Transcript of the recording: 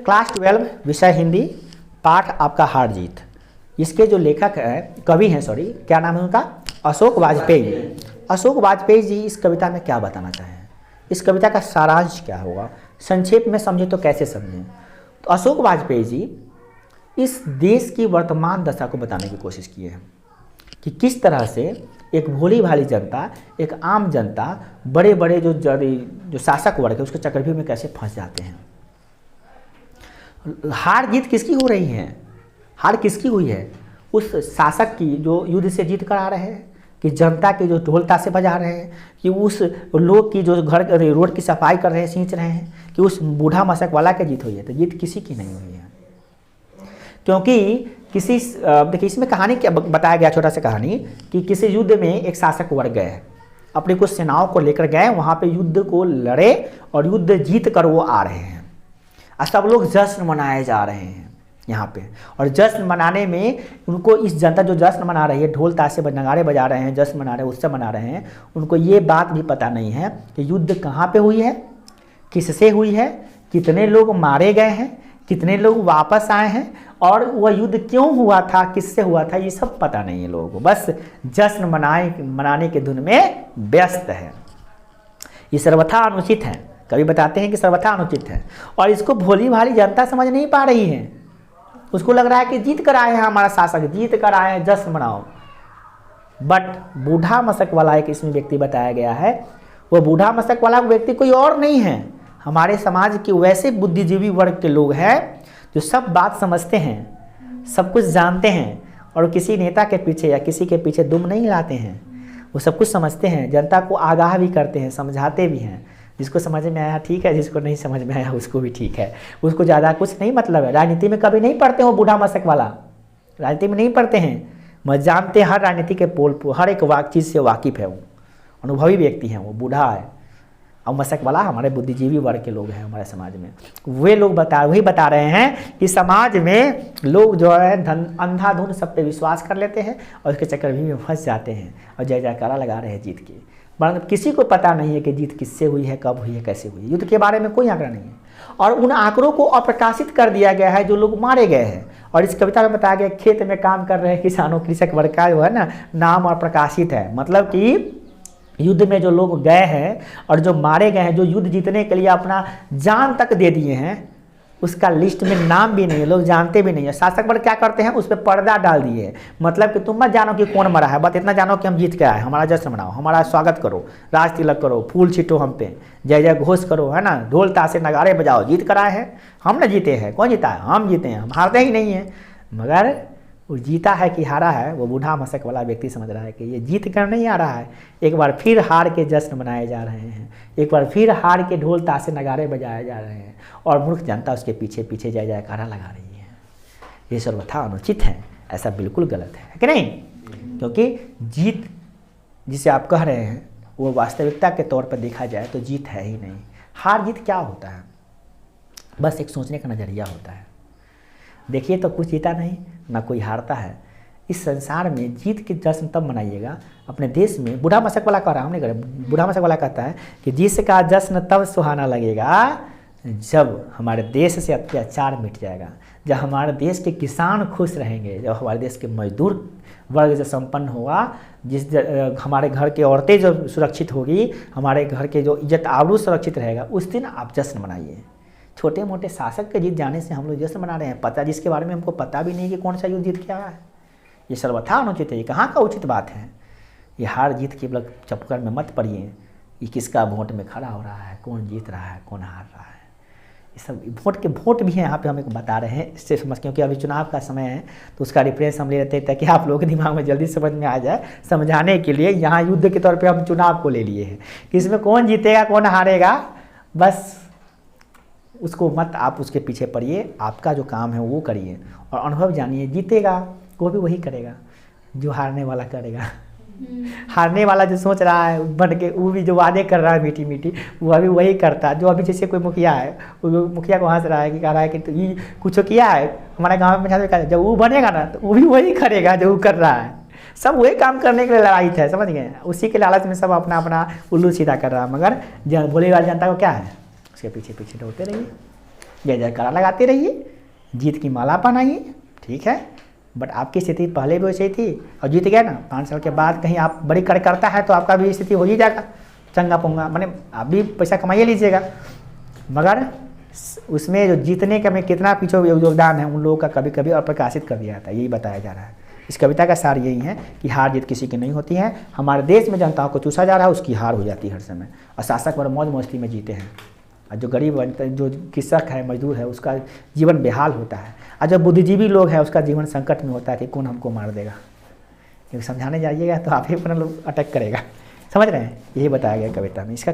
Class 12 विषय हिंदी, पाठ आपका हार जीत। इसके जो लेखक है, कवि हैं, सॉरी, क्या नाम है उनका? अशोक वाजपेयी। अशोक वाजपेयी जी इस कविता में क्या बताना चाहें? इस कविता का सारांश क्या होगा? संक्षेप में समझे तो कैसे समझें? तो अशोक वाजपेयी जी इस देश की वर्तमान दशा को बताने की कोशिश किए हैं कि किस तरह से एक भोली भाली जनता, एक आम जनता, बड़े बड़े जो शासक वर्ग है उसके चक्रव्यूह में कैसे फंस जाते हैं। हार जीत किसकी हो रही है? हार किसकी हुई है? उस शासक की जो युद्ध से जीत कर आ रहे हैं, कि जनता के जो ढोल ताशे बजा रहे हैं, कि उस लोग की जो घर रोड की सफाई कर रहे हैं, सींच रहे हैं, कि उस बूढ़ा मशक वाला की जीत हुई है। तो जीत किसी की नहीं हुई है, क्योंकि किसी देखिए इसमें कहानी क्या बताया गया, छोटा सा कहानी, कि किसी युद्ध में एक शासक वर्ग गए, अपनी कुछ सेनाओं को लेकर गए, वहाँ पे युद्ध को लड़े और युद्ध जीत कर वो आ रहे हैं। सब लोग जश्न मनाए जा रहे हैं यहाँ पे, और जश्न मनाने में उनको, इस जनता जो जश्न मना रही है, ढोल ताशे नगाड़े बजा रहे हैं, जश्न मना रहे हैं, उत्सव मना रहे हैं, उनको ये बात भी पता नहीं है कि युद्ध कहाँ पे हुई है, किससे हुई है, कितने लोग मारे गए हैं, कितने लोग वापस आए हैं, और वह युद्ध क्यों हुआ था, किससे हुआ था, ये सब पता नहीं है लोगों को। बस जश्न मनाने के धुन में व्यस्त है। ये सर्वथा अनुचित है। कभी बताते हैं कि सर्वथा अनुचित है, और इसको भोली भाली जनता समझ नहीं पा रही है। उसको लग रहा है कि जीत कर आए हैं, हमारा शासक जीत कर आए हैं, जश्न मनाओ। बट बूढ़ा मशक वाला एक इसमें व्यक्ति बताया गया है। वो बूढ़ा मशक वाला व्यक्ति कोई और नहीं है, हमारे समाज के वैसे बुद्धिजीवी वर्ग के लोग हैं जो सब बात समझते हैं, सब कुछ जानते हैं, और किसी नेता के पीछे या किसी के पीछे दुम नहीं लाते हैं। वो सब कुछ समझते हैं, जनता को आगाह भी करते हैं, समझाते भी हैं। जिसको समझ में आया ठीक है, जिसको नहीं समझ में आया उसको भी ठीक है। उसको ज़्यादा कुछ नहीं मतलब है। राजनीति में कभी नहीं पढ़ते हो बूढ़ा मशक वाला, राजनीति में नहीं पढ़ते हैं, मगर जानते हर राजनीति के पोल हर एक चीज़ से वाकिफ़ है। वो अनुभवी व्यक्ति हैं, वो बूढ़ा है। और मशक वाला हमारे बुद्धिजीवी वर्ग के लोग हैं हमारे समाज में। वे लोग वही बता रहे हैं कि समाज में लोग जो है अंधाधुंध सब पे विश्वास कर लेते हैं और उसके चक्रव्यूह में फंस जाते हैं और जय जयकारा लगा रहे हैं जीत की। किसी को पता नहीं है कि जीत किससे हुई है, कब हुई है, कैसे हुई है। युद्ध के बारे में कोई आंकड़ा नहीं है, और उन आंकड़ों को अप्रकाशित कर दिया गया है जो लोग मारे गए हैं। और इस कविता में बताया गया खेत में काम कर रहे हैं किसानों, कृषक वर्ग का जो है ना नाम और प्रकाशित है। मतलब कि युद्ध में जो लोग गए हैं और जो मारे गए हैं, जो युद्ध जीतने के लिए अपना जान तक दे दिए हैं, उसका लिस्ट में नाम भी नहीं है, लोग जानते भी नहीं है। शासक वर्ग क्या करते हैं, उस पर पर्दा डाल दिए, मतलब कि तुम मत जानो कि कौन मरा है, बस इतना जानो कि हम जीत के आए, हमारा जश्न मनाओ, हमारा स्वागत करो, राज तिलक करो, फूल छीटो हम पे, जय जय घोष करो, है ना, ढोल ताशे नगाड़े बजाओ, जीत कर आए हैं। हम ना जीते हैं, कौन जीता है? हम जीते हैं, हम हारते ही नहीं हैं। मगर वो जीता है कि हारा है, वो बूढ़ा मशक वाला व्यक्ति समझ रहा है कि ये जीत कर नहीं आ रहा है, एक बार फिर हार के जश्न मनाए जा रहे हैं, एक बार फिर हार के ढोल ताशे नगाड़े बजाए जा रहे हैं, और मूर्ख जनता उसके पीछे पीछे जय जयकारा लगा रही है। ये सर्वथा अनुचित है, ऐसा बिल्कुल गलत है कि नहीं? क्योंकि जीत जिसे आप कह रहे हैं वो वास्तविकता के तौर पर देखा जाए तो जीत है ही नहीं। हार जीत क्या होता है? बस एक सोचने का नज़रिया होता है। देखिए तो कुछ जीता नहीं, ना कोई हारता है। इस संसार में जीत के जश्न तब मनाइएगा अपने देश में। बूढ़ा मशक वाला कह रहा, हमने कहा, बूढ़ा मशक वाला कहता है कि जिसका जश्न तब सुहाना लगेगा जब हमारे देश से अत्याचार मिट जाएगा, जब हमारे देश के किसान खुश रहेंगे, जब हमारे देश के मजदूर वर्ग जो संपन्न होगा, हमारे घर की औरतें जो सुरक्षित होगी, हमारे घर के जो इज्जत आबरू सुरक्षित रहेगा, उस दिन आप जश्न मनाइए। छोटे मोटे शासक के जीत जाने से हम लोग जश्न मना रहे हैं, पता जिसके बारे में हमको पता भी नहीं कि कौन सा युद्ध जीत के आया है। ये सर्वथा अनुचित है। ये कहाँ का उचित बात है? ये हार जीत के चक्कर में मत पड़िए, ये किसका वोट में खड़ा हो रहा है, कौन जीत रहा है, कौन हार रहा है। ये सब वोट भी हैं यहाँ पे हम एक बता रहे हैं, इससे समझ, क्योंकि अभी चुनाव का समय है तो उसका रिफरेंस हम ले लेते हैं ताकि आप लोगों के दिमाग में जल्दी समझ में आ जाए। समझाने के लिए यहाँ युद्ध के तौर पे हम चुनाव को ले लिए हैं कि इसमें कौन जीतेगा कौन हारेगा, बस उसको मत आप उसके पीछे पड़िए, आपका जो काम है वो करिए और अनुभव जानिए। जीतेगा वो भी वही करेगा जो हारने वाला करेगा। हारने वाला जो सोच रहा है बन के, वो भी जो वादे कर रहा है मीठी मीठी, वो अभी वही करता है। जो अभी जैसे कोई मुखिया है, वो मुखिया को हंस रहा है कि कह रहा है कि तो ये कुछ किया है हमारे गाँव में पंचायत में, जब वो बनेगा ना तो वो भी वही करेगा जो वो कर रहा है। सब वही काम करने के लिए लड़ाई है, समझ गए? उसी के लालच में सब अपना अपना उल्लू सीधा कर रहा है। मगर बोले वाली जनता को क्या है, उसके पीछे पीछे दौड़ते रहिए, जय जयकारा लगाते रहिए, जीत की माला पहनाइए, ठीक है। बट आपकी स्थिति पहले भी वैसे ही थी और जीत गया ना, 5 साल के बाद कहीं आप बड़ी कार्यकर्ता है तो आपका भी स्थिति हो ही जाएगा चंगा पुंगा, माने आप भी पैसा कमाइए लीजिएगा। मगर उसमें जो जीतने का में कितना पीछे योगदान है उन लोगों का कभी कभी अप्रकाशित कर दिया जाता है, यही बताया जा रहा है। इस कविता का सार यही है कि हार जीत किसी की नहीं होती है। हमारे देश में जनताओं को चूसा जा रहा है, उसकी हार हो जाती है हर समय, और शासक बड़े मौज मस्ती में जीते हैं। और जो गरीब जो कृषक है, मजदूर है, उसका जीवन बेहाल होता है। और जो बुद्धिजीवी लोग हैं उसका जीवन संकट में होता है कि कौन हमको मार देगा। क्योंकि समझाने जाइएगा तो आप ही अपना लोग अटैक करेगा, समझ रहे हैं? यही बताया गया कविता में। इसका